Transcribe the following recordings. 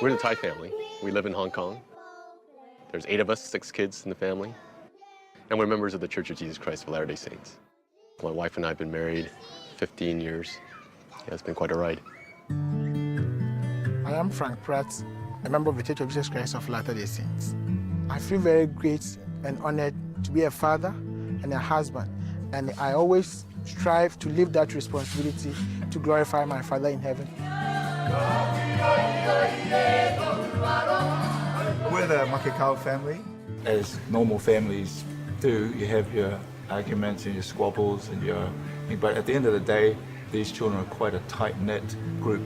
We're the Thai family. We live in Hong Kong. There's 8 of us, 6 kids in the family. And we're members of the Church of Jesus Christ of Latter-day Saints. My wife and I have been married 15 years. Yeah, it's been quite a ride. I am Frank Pratt, a member of the Church of Jesus Christ of Latter-day Saints. I feel very great and honored to be a father and a husband, and I always strive to live that responsibility to glorify my Father in heaven. We're the Makakao family. As normal families do, you have your arguments and your squabbles but at the end of the day, these children are quite a tight-knit group.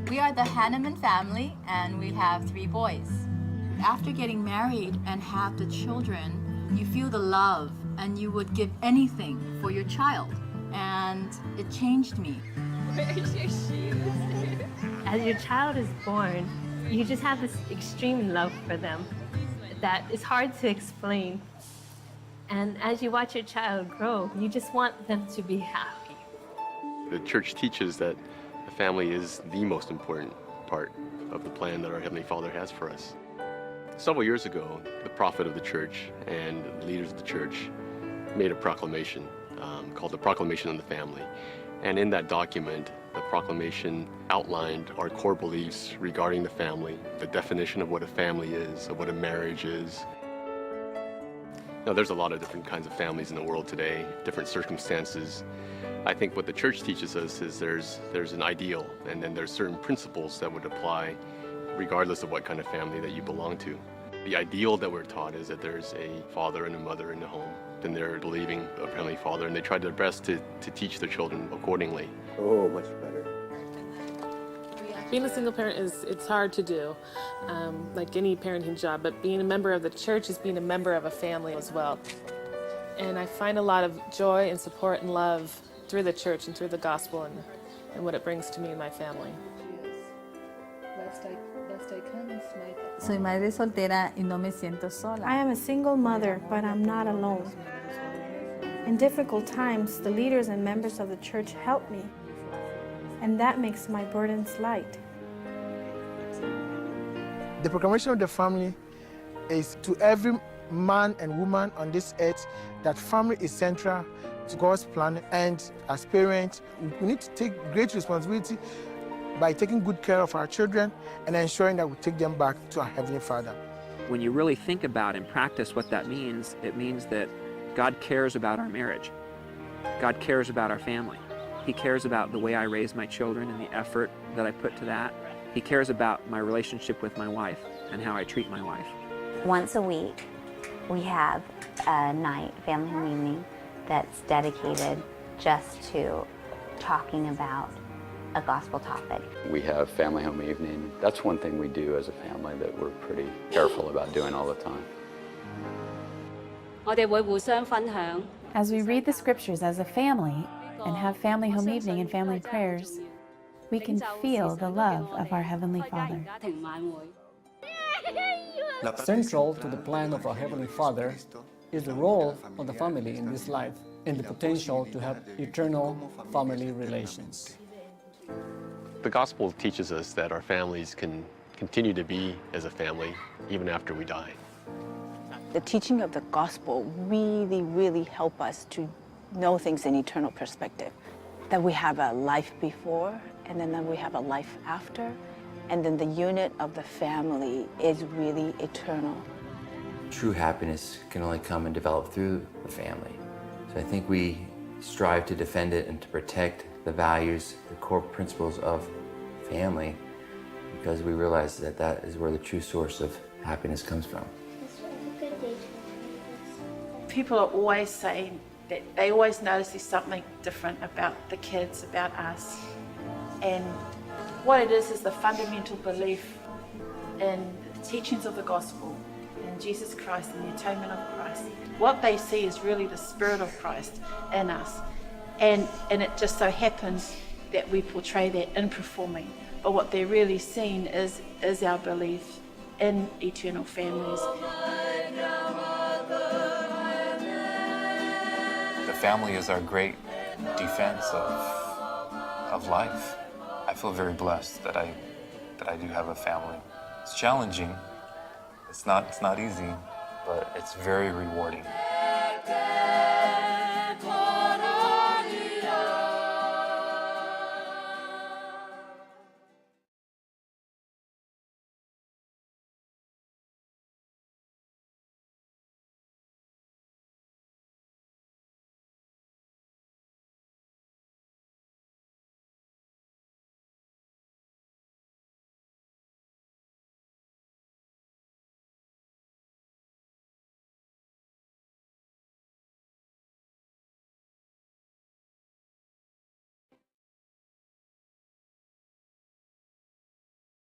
We are the Hanneman family, and we have 3 boys. After getting married and have the children, you feel the love, and you would give anything for your child. And it changed me. As your child is born, you just have this extreme love for them that is hard to explain. And as you watch your child grow, you just want them to be happy. The church teaches that the family is the most important part of the plan that our Heavenly Father has for us. Several years ago, the prophet of the church and the leaders of the church made a proclamation called the Proclamation of the Family. And in that document, the proclamation outlined our core beliefs regarding the family, the definition of what a family is, of what a marriage is. Now, there's a lot of different kinds of families in the world today, different circumstances. I think what the church teaches us is there's an ideal, and then there's certain principles that would apply regardless of what kind of family that you belong to. The ideal that we're taught is that there's a father and a mother in the home, and they're believing of Heavenly Father, and they try their best to teach their children accordingly. Oh, much better. Being a single parent it's hard to do, like any parenting job, but being a member of the church is being a member of a family as well. And I find a lot of joy and support and love through the church and through the gospel and what it brings to me and my family. Soy madre soltera y no me siento sola. I am a single mother, but I'm not alone. In difficult times, the leaders and members of the church help me, and that makes my burdens light. The proclamation of the family is to every man and woman on this earth that family is central to God's plan, and as parents, we need to take great responsibility by taking good care of our children and ensuring that we take them back to our Heavenly Father. When you really think about and practice what that means, it means that God cares about our marriage. God cares about our family. He cares about the way I raise my children and the effort that I put to that. He cares about my relationship with my wife and how I treat my wife. Once a week, we have a night, family home evening, that's dedicated just to talking about a gospel topic. We have family home evening. That's one thing we do as a family that we're pretty careful about doing all the time. As we read the scriptures as a family and have family home evening and family prayers, we can feel the love of our Heavenly Father. Central to the plan of our Heavenly Father is the role of the family in this life and the potential to have eternal family relations. The gospel teaches us that our families can continue to be as a family even after we die. The teaching of the gospel really help us to know things in eternal perspective. That we have a life before, and then we have a life after, and then the unit of the family is really eternal. True happiness can only come and develop through the family. So I think we strive to defend it and to protect the values, the core principles of family, because we realize that that is where the true source of happiness comes from. People are always saying that they always notice there's something different about the kids, about us. And what it is the fundamental belief in the teachings of the gospel, in Jesus Christ and the atonement of Christ. What they see is really the Spirit of Christ in us. And it just so happens that we portray that in performing. But what they're really seeing is our belief in eternal families. The family is our great defense of of life. I feel very blessed that I do have a family. It's challenging. It's not easy, but it's very rewarding.